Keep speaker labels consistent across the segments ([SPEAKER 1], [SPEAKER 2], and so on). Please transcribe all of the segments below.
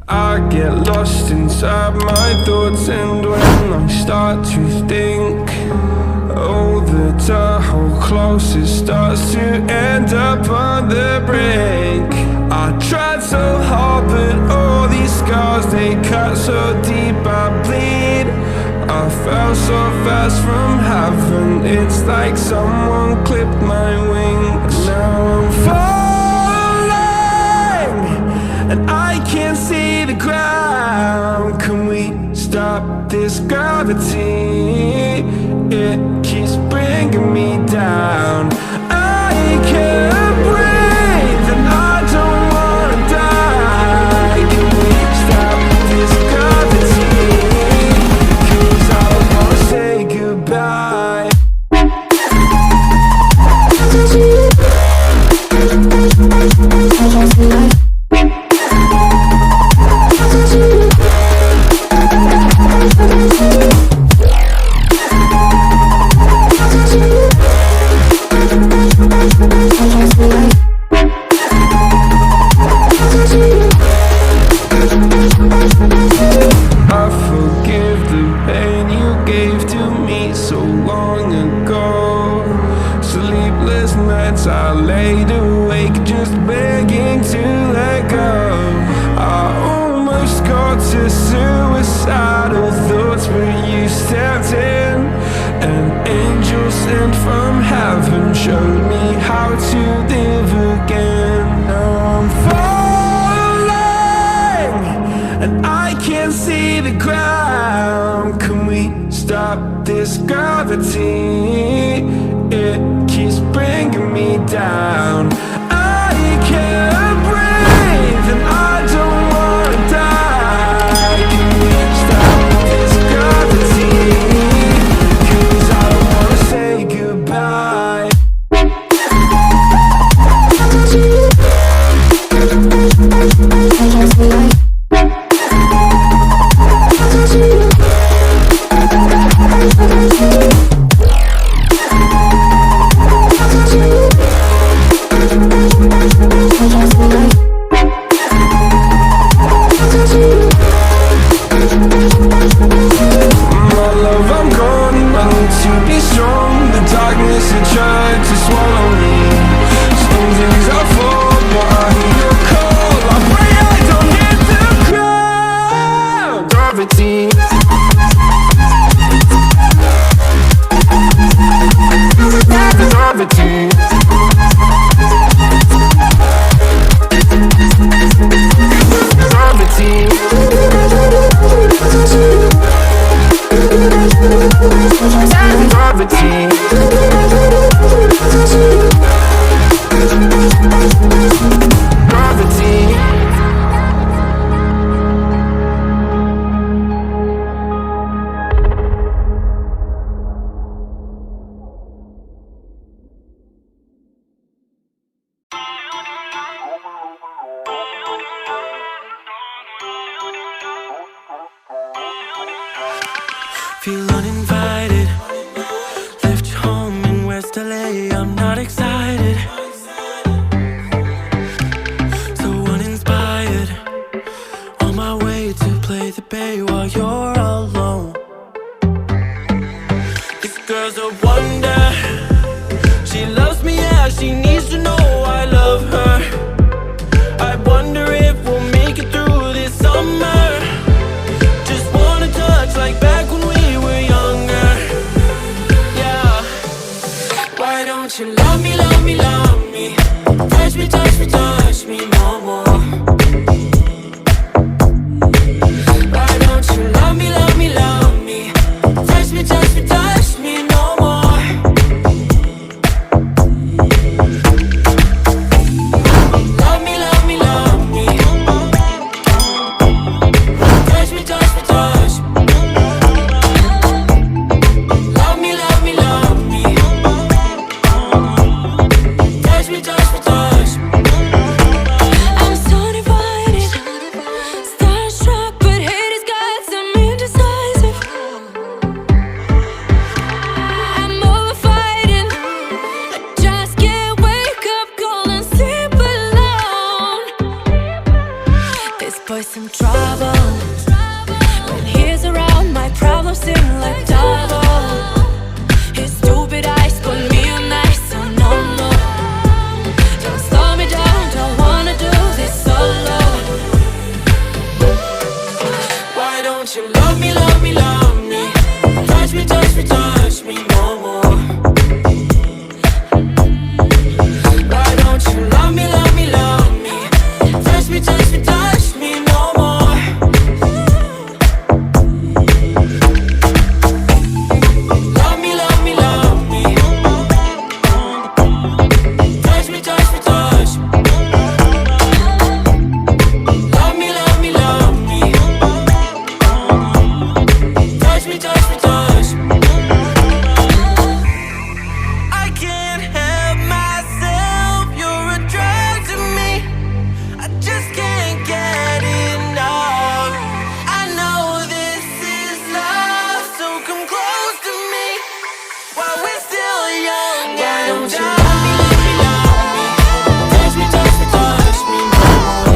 [SPEAKER 1] I get lost inside my thoughts, and when I start to think, oh, the Tahoe closest starts to end up on the brink. I tried so hard, but all these scars, they cut so deep I bleed. I fell so fast from heaven, it's like someone clipped my wings. Now I'm falling, and I can't see the ground. Can we stop this gravity? It keeps bringing me down. I can't breathe, and I don't wanna die. Can we stop this gravity? 'Cause I don't wanna say goodbye. I forgive the pain you gave to me so long ago. Sleepless nights I laid awake just begging to let go. I almost got to suicidal thoughts, but you stepped in. An angel sent from heaven showed me how to live again. Now I'm falling, and I can't see the ground. Can we stop this gravity? It keeps bringing me down. I can't breathe, and I don't wanna die. Can we stop this gravity? 'Cause I don't wanna say goodbye. My love, I'm gone, I need to be strong. The darkness had tried to swallow me. Some days I fall, but I hear your call. I pray I don't hit the ground. Gravity. Gravity.
[SPEAKER 2] Feel uninvited. Left your home in West LA. I'm not excited. So uninspired. On my way to play the bay while you're alone. This girl's a wonder. She loves me, yeah. She needs to know I love her. I wonder if we'll make it through this summer. Just wanna touch like back when we were younger. Yeah. Why don't you love me, love me, love me? Touch me, touch me, touch me no more. Why don't
[SPEAKER 3] boy some trouble. When he's around, my problems seem like double. His stupid eyes put me on ice, so no more. Don't slow me down, don't wanna do this solo.
[SPEAKER 2] Why don't you love me, love me, love me? Touch me, touch me, touch me no more. Why don't you love me, love me, love me? Touch me, touch me, touch me no more. Love me, love me, love me. Touch me, touch me, touch me. Love me, love me, love me. Touch me, touch me, touch me. I can't help myself, you're a drug to me. I just can't get enough. I know this is love, so come close to me while we're still young. Why don't you love me, love me, love me? Touch me, touch me, touch me more.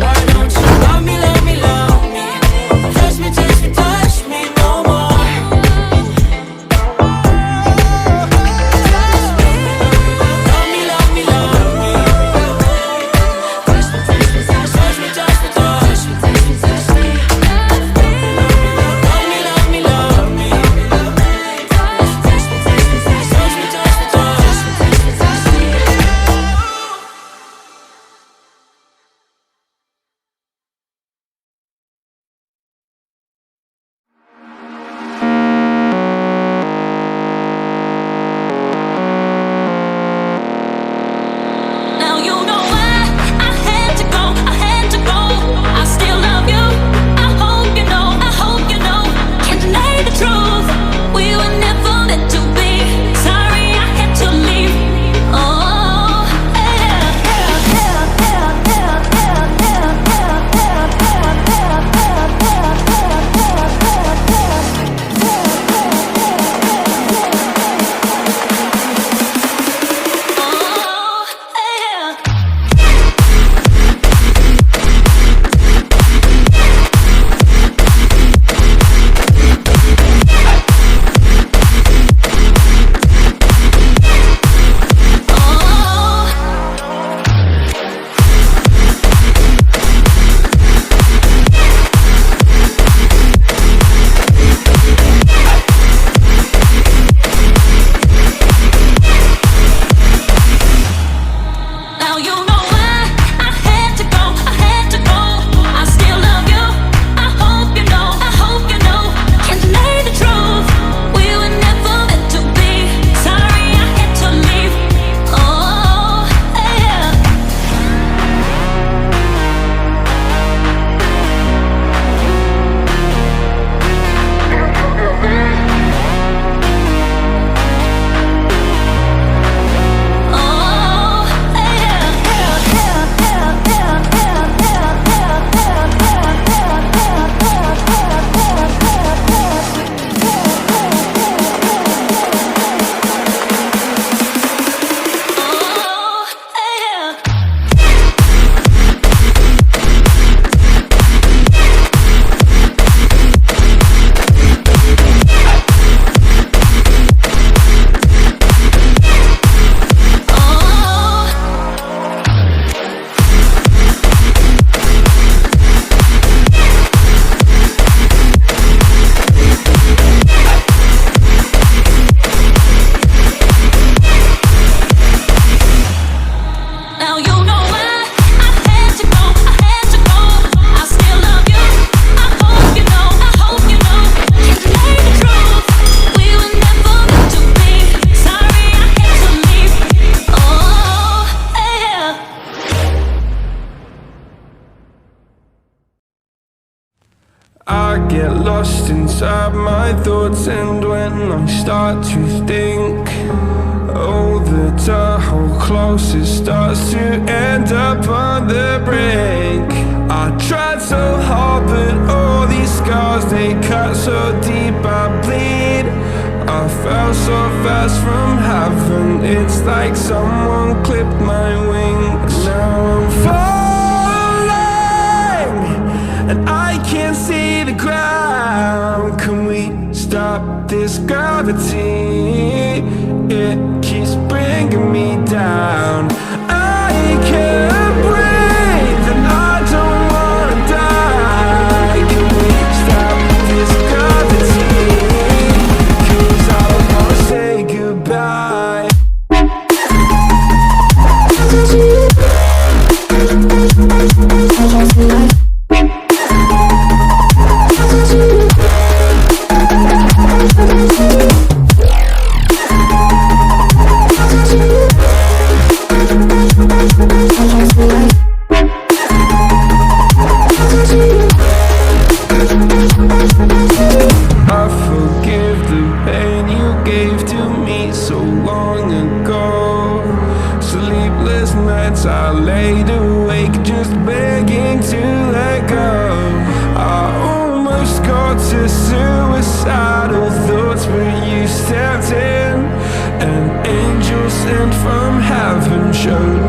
[SPEAKER 2] Why don't you love me, love me, love me? Touch me, touch me, touch me no more. Love me, love me, love me. Touch me, touch me, touch me, touch me, touch me, touch me, touch me. Love me, love me, love me. Touch me, touch me, touch me, touch me, touch me, touch me.
[SPEAKER 3] Now you know why I had to go, I had to go. I still love you, I hope you know, I hope you know. Can't deny the truth, we were never meant to be. Sorry I had to leave. Oh, now you know why I had to go, I had to go. I still love you, I hope you know, I hope you know. Can't deny the truth, we were never meant to be. Sorry I had to leave. Oh, yeah. Oh, yeah. Now you know why I had to go, I had to go. I still love you, I hope you know, I hope you know. Can't deny the truth, we were never meant to be. Sorry I had to leave. Oh, yeah.
[SPEAKER 1] I get lost inside my thoughts, and when I start to think, oh, the how close it starts to end up on the brink. I tried so hard, but all these scars, they cut so deep I bleed. I fell so fast from heaven, it's like someone clipped my wings. Now I'm I laid awake just begging to let go. I almost got to suicidal thoughts, but you stepped in. An angel sent from heaven showed